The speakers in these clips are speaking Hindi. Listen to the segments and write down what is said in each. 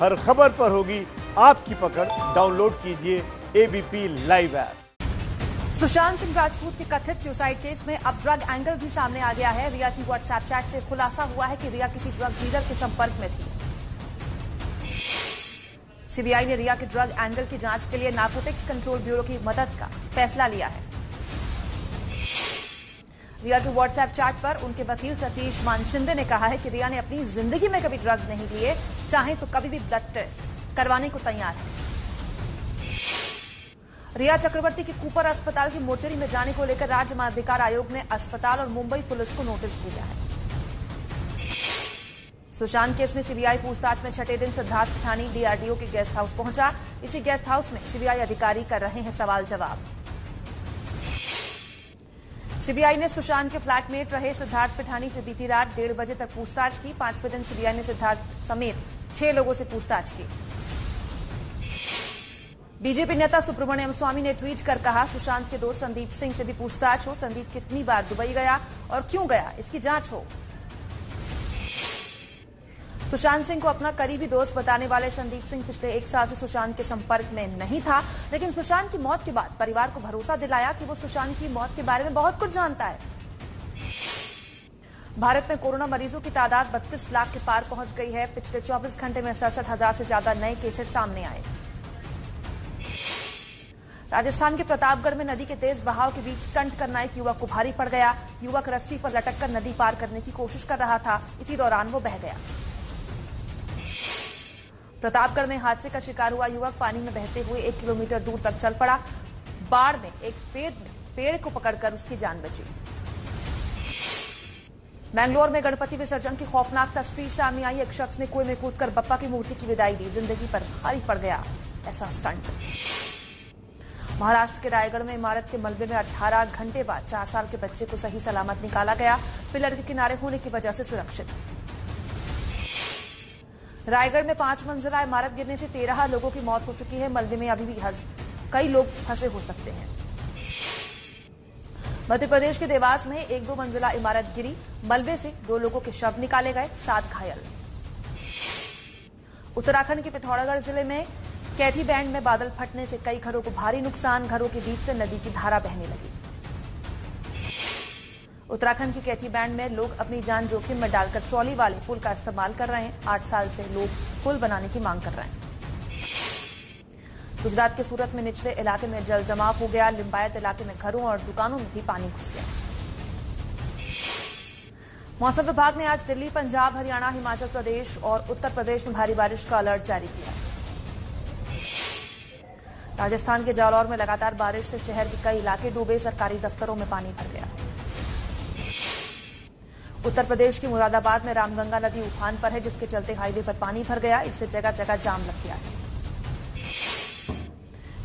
हर खबर पर होगी आपकी पकड़। डाउनलोड कीजिए ABP live app. Sushant Singh Rajput के कथित सुसाइड केस में अब ड्रग एंगल भी सामने आ गया है। रिया की व्हाट्सएप चैट से खुलासा हुआ है कि रिया किसी ड्रग डीलर के संपर्क में थी। सीबीआई ने रिया के ड्रग एंगल की जांच के लिए नारकोटिक्स कंट्रोल ब्यूरो की मदद का फैसला लिया है। रिया के व्हाट्सएप चैट पर उनके वकील सतीश मानशिंदे ने कहा है कि रिया ने अपनी जिंदगी में कभी ड्रग्स नहीं लिए, चाहे तो कभी भी ब्लड टेस्ट करवाने को तैयार है। रिया चक्रवर्ती की कूपर अस्पताल की मोर्चरी में जाने को लेकर राज्य मानवाधिकार आयोग ने अस्पताल और मुंबई पुलिस को नोटिस भेजा है। सुशांत केस में सीबीआई पूछताछ में छठे दिन सिद्धार्थ पिठानी डीआरडीओ के गेस्ट हाउस पहुंचा। इसी गेस्ट हाउस में सीबीआई अधिकारी कर रहे हैं सवाल जवाब। सीबीआई ने सुशांत के फ्लैटमेट रहे सिद्धार्थ पिठानी से बीती रात 1:30 बजे तक पूछताछ की। 5वें दिन सीबीआई ने सिद्धार्थ समेत 6 लोगों से पूछताछ की। बीजेपी नेता सुब्रमण्यम स्वामी ने ट्वीट कर कहा, सुशांत के दोस्त संदीप सिंह से भी पूछताछ हो। संदीप कितनी बार दुबई गया और क्यों गया, इसकी जांच हो। सुशांत सिंह को अपना करीबी दोस्त बताने वाले संदीप सिंह पिछले 1 साल से सुशांत के संपर्क में नहीं था, लेकिन सुशांत की मौत के बाद परिवार को भरोसा दिलाया कि वो सुशांत की मौत के बारे में बहुत कुछ जानता है। भारत में कोरोना मरीजों की तादाद 32 लाख के पार पहुंच गई है। पिछले 24 घंटे में 67,000 से ज्यादा नए केसेस सामने आए। राजस्थान के प्रतापगढ़ में नदी के तेज बहाव के बीच स्टंट करना एक युवक को भारी पड़ गया। युवक रस्सी पर लटककर नदी पार करने की कोशिश कर रहा था, इसी दौरान वो बह गया। प्रतापगढ़ में हादसे का शिकार हुआ युवक पानी में बहते हुए 1 किलोमीटर दूर तक चल पड़ा। बाढ़ में एक पेड़ को पकड़कर उसकी जान बची। बैंगलोर में गणपति विसर्जन की खौफनाक तस्वीर सामने आई। एक शख्स ने कुएं में कूदकर बप्पा की मूर्ति की विदाई दी। जिंदगी पर भारी पड़ गया ऐसा स्टंट। महाराष्ट्र के रायगढ़ में इमारत के मलबे में 18 घंटे बाद 4 साल के बच्चे को सही सलामत निकाला गया। पिलर के किनारे होने की वजह से सुरक्षित। रायगढ़ में 5 मंजिला इमारत गिरने से 13 लोगों की मौत हो चुकी है। मलबे में अभी भी कई लोग फंसे हो सकते हैं। मध्य प्रदेश के देवास में 1-2 मंजिला इमारत गिरी। मलबे से 2 लोगों के शव निकाले गए, 7 घायल। उत्तराखंड के पिथौरागढ़ जिले में कैथी बैंड में बादल फटने से कई घरों को भारी नुकसान। घरों के बीच से नदी की धारा बहने लगी। उत्तराखंड की कैथी बैंड में लोग अपनी जान जोखिम में डालकर ट्रॉली वाले पुल का इस्तेमाल कर रहे हैं। 8 साल से लोग पुल बनाने की मांग कर रहे हैं। गुजरात के सूरत में निचले इलाके में जल जमाव हो गया। लिंबायत इलाके में घरों और दुकानों में भी पानी घुस गया। मौसम विभाग ने आज दिल्ली, पंजाब, हरियाणा, हिमाचल प्रदेश और उत्तर प्रदेश में भारी बारिश का अलर्ट जारी किया। राजस्थान के जालौर में लगातार बारिश से शहर के कई इलाके डूबे। सरकारी दफ्तरों में पानी भर गया। उत्तर प्रदेश के मुरादाबाद में रामगंगा नदी उफान पर है, जिसके चलते हाईवे पर पानी भर गया। इससे जगह जगह जाम लग गया है।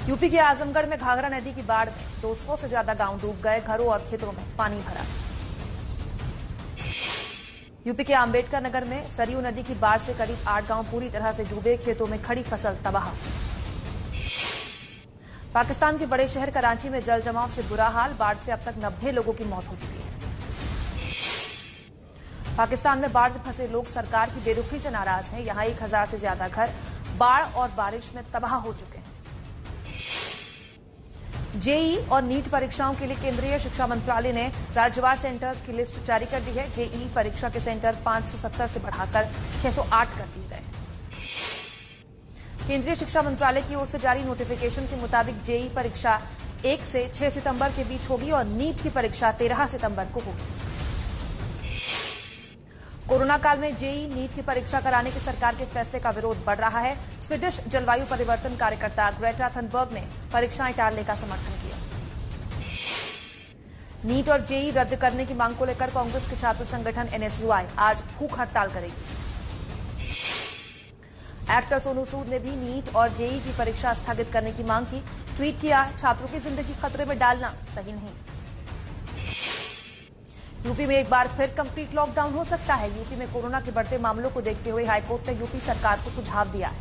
यूपी के आजमगढ़ में घाघरा नदी की बाढ़ में 200 से ज्यादा गांव डूब गए। घरों और खेतों में पानी भरा। यूपी के अंबेडकर नगर में सरयू नदी की बाढ़ से करीब 8 गांव पूरी तरह से डूबे। खेतों में खड़ी फसल तबाह। पाकिस्तान के बड़े शहर कराची में जल जमाव से बुरा हाल। बाढ़ से अब तक 90 लोगों की मौत हो चुकी है। पाकिस्तान में बाढ़ से फंसे लोग सरकार की बेरुखी से नाराज हैं। यहां 1000 से ज्यादा घर बाढ़ और बारिश में तबाह हो चुके हैं। जेईई और नीट परीक्षाओं के लिए केंद्रीय शिक्षा मंत्रालय ने राज्यवार सेंटर्स की लिस्ट जारी कर दी है। जेईई परीक्षा के सेंटर 570 से बढ़ाकर 608 कर दिए गए। केंद्रीय शिक्षा मंत्रालय की ओर से जारी नोटिफिकेशन के मुताबिक जेईई परीक्षा 1 से 6 सितंबर के बीच होगी और नीट की परीक्षा 13 सितंबर को होगी। कोरोना काल में जेईई नीट की परीक्षा कराने के सरकार के फैसले का विरोध बढ़ रहा है। स्वीडिश जलवायु परिवर्तन कार्यकर्ता ग्रेटा थनबर्ग ने परीक्षाएं टालने का समर्थन किया। नीट और जेईई रद्द करने की मांग को लेकर कांग्रेस के छात्र संगठन एनएसयूआई आज भूख हड़ताल करेगी। एक्टर सोनू सूद ने भी नीट और जेईई की परीक्षा स्थगित करने की मांग की। ट्वीट किया, छात्रों की जिंदगी खतरे में डालना सही नहीं। यूपी में एक बार फिर कंप्लीट लॉकडाउन हो सकता है। यूपी में कोरोना के बढ़ते मामलों को देखते हुए हाईकोर्ट ने यूपी सरकार को सुझाव दिया है।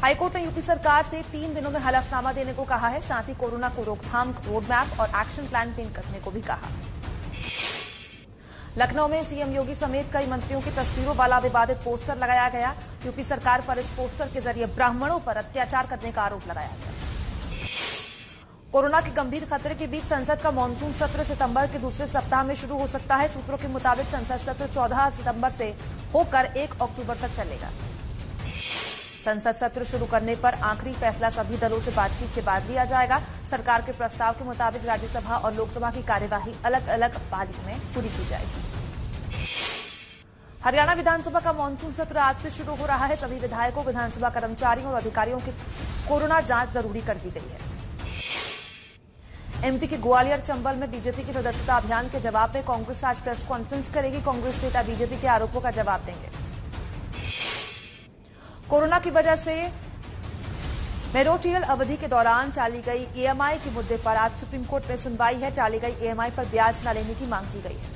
हाईकोर्ट ने यूपी सरकार से 3 दिनों में हलफनामा देने को कहा है। साथ ही कोरोना को रोकथाम रोडमैप और एक्शन प्लान पेश करने को भी कहा। लखनऊ में सीएम योगी समेत कई मंत्रियों की तस्वीरों वाला विवादित पोस्टर लगाया गया। यूपी सरकार पर इस पोस्टर के जरिए ब्राह्मणों पर अत्याचार करने का आरोप लगाया गया। कोरोना के गंभीर खतरे के बीच संसद का मानसून सत्र सितंबर के दूसरे सप्ताह में शुरू हो सकता है। सूत्रों के मुताबिक संसद सत्र 14 सितंबर से होकर 1 अक्टूबर तक चलेगा। संसद सत्र शुरू करने पर आखिरी फैसला सभी दलों से बातचीत के बाद लिया जाएगा। सरकार के प्रस्ताव के मुताबिक राज्यसभा और लोकसभा की कार्यवाही अलग अलग पालियों में पूरी की जाएगी। हरियाणा विधानसभा का मानसून सत्र आज से शुरू हो रहा है। सभी विधायकों, विधानसभा कर्मचारियों और अधिकारियों की कोरोना जांच जरूरी कर दी गई है। एमपी के ग्वालियर चंबल में बीजेपी के सदस्यता अभियान के जवाब में कांग्रेस आज प्रेस कॉन्फ्रेंस करेगी। कांग्रेस नेता बीजेपी के आरोपों का जवाब देंगे। कोरोना की वजह से मेमोरियल अवधि के दौरान टाली गई ईएमआई के मुद्दे पर आज सुप्रीम कोर्ट में सुनवाई है। टाली गई ईएमआई पर ब्याज न लेने की मांग की गई है।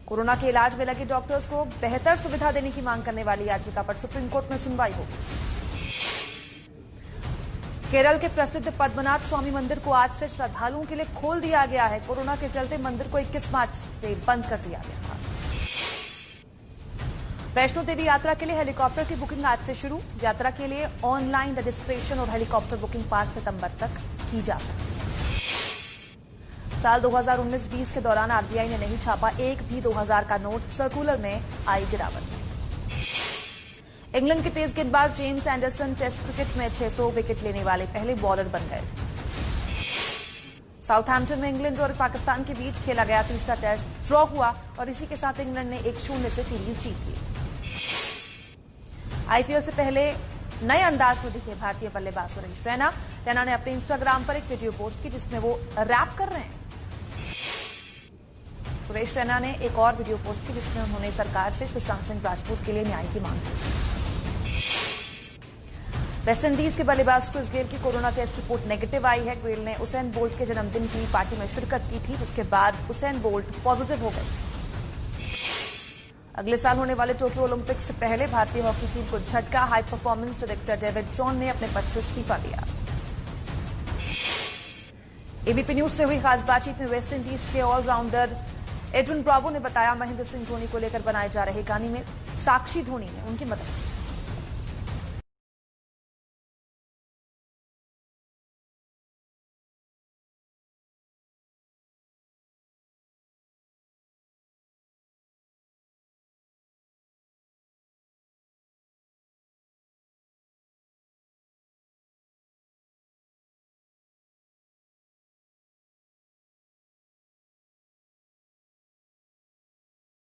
कोरोना के इलाज में लगे डॉक्टर्स को बेहतर सुविधा देने की मांग करने वाली याचिका पर सुप्रीम कोर्ट में सुनवाई होगी। केरल के प्रसिद्ध पद्मनाभ स्वामी मंदिर को आज से श्रद्धालुओं के लिए खोल दिया गया है। कोरोना के चलते मंदिर को 21 मार्च से बंद कर दिया गया था। वैष्णो देवी यात्रा के लिए हेलीकॉप्टर की बुकिंग आज से शुरू। यात्रा के लिए ऑनलाइन रजिस्ट्रेशन और हेलीकॉप्टर बुकिंग 5 सितंबर तक की जा सकती है। साल 2019-20 के दौरान आरबीआई ने नहीं छापा एक भी 2000 का नोट। सर्कुलर में आई गिरावट। इंग्लैंड के तेज गेंदबाज जेम्स एंडरसन टेस्ट क्रिकेट में 600 विकेट लेने वाले पहले बॉलर बन गए। साउथहैम्पटन में इंग्लैंड और पाकिस्तान के बीच खेला गया तीसरा टेस्ट ड्रॉ हुआ और इसी के साथ इंग्लैंड ने 1-0 से सीरीज जीत ली। आईपीएल से पहले नए अंदाज में दिखे भारतीय बल्लेबाज सुरेश रैना। रैना ने अपने इंस्टाग्राम पर एक वीडियो पोस्ट की जिसमें वो रैप कर रहे हैं। सुरेश रैना ने एक और वीडियो पोस्ट की जिसमें उन्होंने सरकार से सुशांत सिंह राजपूत के लिए न्याय की मांग की। वेस्टइंडीज के बल्लेबाज क्रिस गेल की कोरोना टेस्ट रिपोर्ट नेगेटिव आई है। गेल ने उसेन बोल्ट के जन्मदिन की पार्टी में शिरकत की थी जिसके बाद उसेन बोल्ट पॉजिटिव हो गए। अगले साल होने वाले टोक्यो ओलंपिक्स से पहले भारतीय हॉकी टीम को झटका। High performance director David John ने अपने पद से इस्तीफा दिया। एबीपी न्यूज से हुई खास बातचीत में वेस्टइंडीज के ऑलराउंडर एडविन ब्रावो ने बताया महेंद्र सिंह धोनी को लेकर बनाए जा रहे गाने में साक्षी धोनी ने उनकी मदद की।